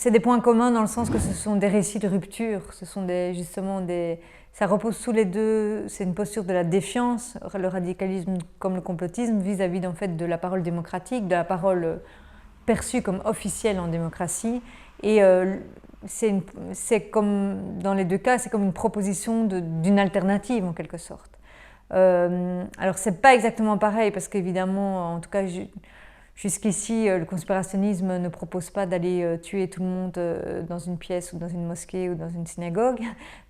c'est des points communs dans le sens que ce sont des récits de rupture, ce sont ça repose sous les deux, c'est une posture de la défiance, le radicalisme comme le complotisme vis-à-vis en fait de la parole démocratique, de la parole perçue comme officielle en démocratie. Et c'est comme, dans les deux cas, c'est comme une proposition d'une alternative en quelque sorte. Alors c'est pas exactement pareil parce qu'évidemment, en tout cas jusqu'ici, le conspirationnisme ne propose pas d'aller tuer tout le monde dans une pièce ou dans une mosquée ou dans une synagogue.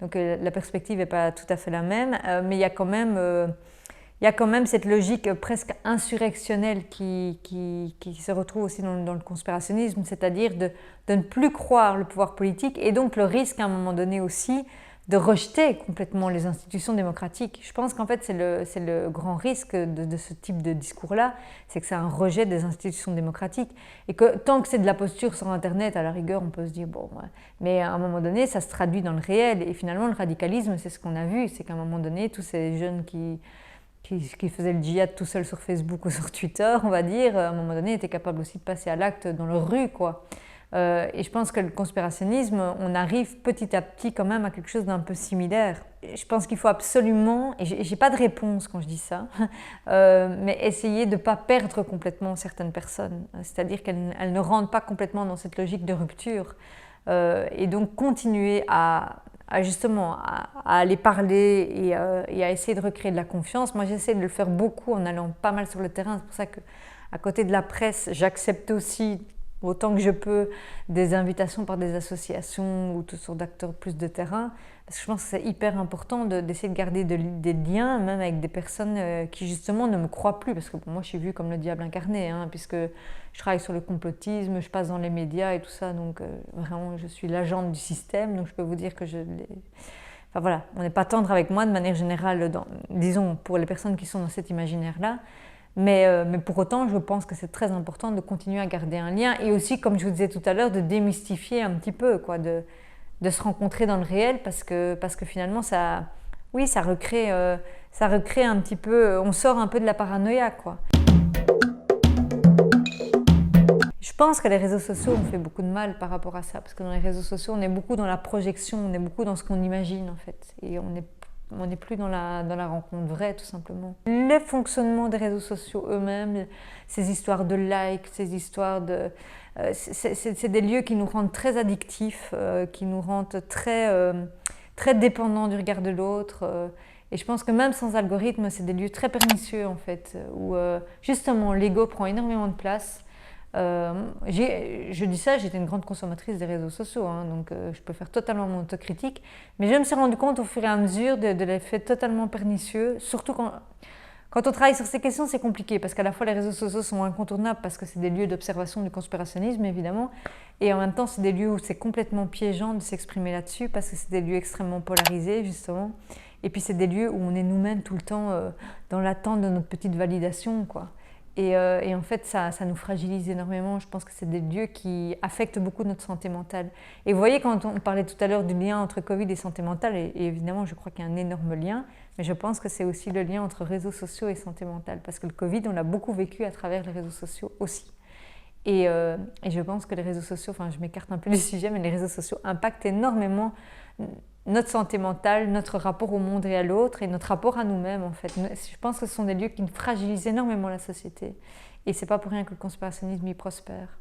Donc la perspective n'est pas tout à fait la même, mais il y a quand même cette logique presque insurrectionnelle qui se retrouve aussi dans le conspirationnisme, c'est-à-dire de ne plus croire le pouvoir politique et donc le risque à un moment donné aussi de rejeter complètement les institutions démocratiques. Je pense qu'en fait, c'est le grand risque de ce type de discours-là, c'est que c'est un rejet des institutions démocratiques. Et que tant que c'est de la posture sur Internet, à la rigueur, on peut se dire, bon, ouais. Mais à un moment donné, ça se traduit dans le réel. Et finalement, le radicalisme, c'est ce qu'on a vu, c'est qu'à un moment donné, tous ces jeunes qui faisaient le djihad tout seuls sur Facebook ou sur Twitter, on va dire, à un moment donné, étaient capables aussi de passer à l'acte dans leur rue, quoi. Et je pense que le conspirationnisme, on arrive petit à petit quand même à quelque chose d'un peu similaire. Je pense qu'il faut absolument, et j'ai pas de réponse quand je dis ça, mais essayer de ne pas perdre complètement certaines personnes, c'est-à-dire qu'elles ne rentrent pas complètement dans cette logique de rupture, et donc continuer à aller parler et à essayer de recréer de la confiance. Moi, j'essaie de le faire beaucoup en allant pas mal sur le terrain, c'est pour ça qu'à côté de la presse, j'accepte aussi autant que je peux des invitations par des associations ou toutes sortes d'acteurs plus de terrain, parce que je pense que c'est hyper important d'essayer de garder des liens, même avec des personnes qui justement ne me croient plus, parce que pour moi je suis vue comme le diable incarné, hein, puisque je travaille sur le complotisme, je passe dans les médias et tout ça, donc vraiment je suis l'agente du système, donc je peux vous dire que Enfin voilà, on n'est pas tendre avec moi de manière générale, disons pour les personnes qui sont dans cet imaginaire-là. Mais pour autant, je pense que c'est très important de continuer à garder un lien et aussi, comme je vous disais tout à l'heure, de démystifier un petit peu, quoi, de se rencontrer dans le réel parce que finalement, ça recrée un petit peu, on sort un peu de la paranoïa, quoi. Je pense que les réseaux sociaux ont fait beaucoup de mal par rapport à ça, parce que dans les réseaux sociaux, on est beaucoup dans la projection, on est beaucoup dans ce qu'on imagine en fait, et on n'est plus dans la rencontre vraie, tout simplement. Le fonctionnement des réseaux sociaux eux-mêmes, ces histoires de likes, ces histoires de... c'est des lieux qui nous rendent très addictifs, qui nous rendent très dépendants du regard de l'autre. Et je pense que même sans algorithme, c'est des lieux très pernicieux, en fait, où justement l'ego prend énormément de place. Je dis ça, j'étais une grande consommatrice des réseaux sociaux, hein, donc je peux faire totalement mon autocritique, mais je me suis rendu compte au fur et à mesure de l'effet totalement pernicieux, surtout quand on travaille sur ces questions, c'est compliqué, parce qu'à la fois les réseaux sociaux sont incontournables, parce que c'est des lieux d'observation du conspirationnisme, évidemment, et en même temps c'est des lieux où c'est complètement piégeant de s'exprimer là-dessus, parce que c'est des lieux extrêmement polarisés, justement, et puis c'est des lieux où on est nous-mêmes tout le temps dans l'attente de notre petite validation, quoi. Et en fait, ça nous fragilise énormément. Je pense que c'est des lieux qui affectent beaucoup notre santé mentale. Et vous voyez, quand on parlait tout à l'heure du lien entre Covid et santé mentale, et évidemment, je crois qu'il y a un énorme lien, mais je pense que c'est aussi le lien entre réseaux sociaux et santé mentale. Parce que le Covid, on l'a beaucoup vécu à travers les réseaux sociaux aussi. Et je pense que les réseaux sociaux, enfin je m'écarte un peu du sujet, mais les réseaux sociaux impactent énormément notre santé mentale, notre rapport au monde et à l'autre, et notre rapport à nous-mêmes en fait. Je pense que ce sont des lieux qui fragilisent énormément la société. Et c'est pas pour rien que le conspirationnisme y prospère.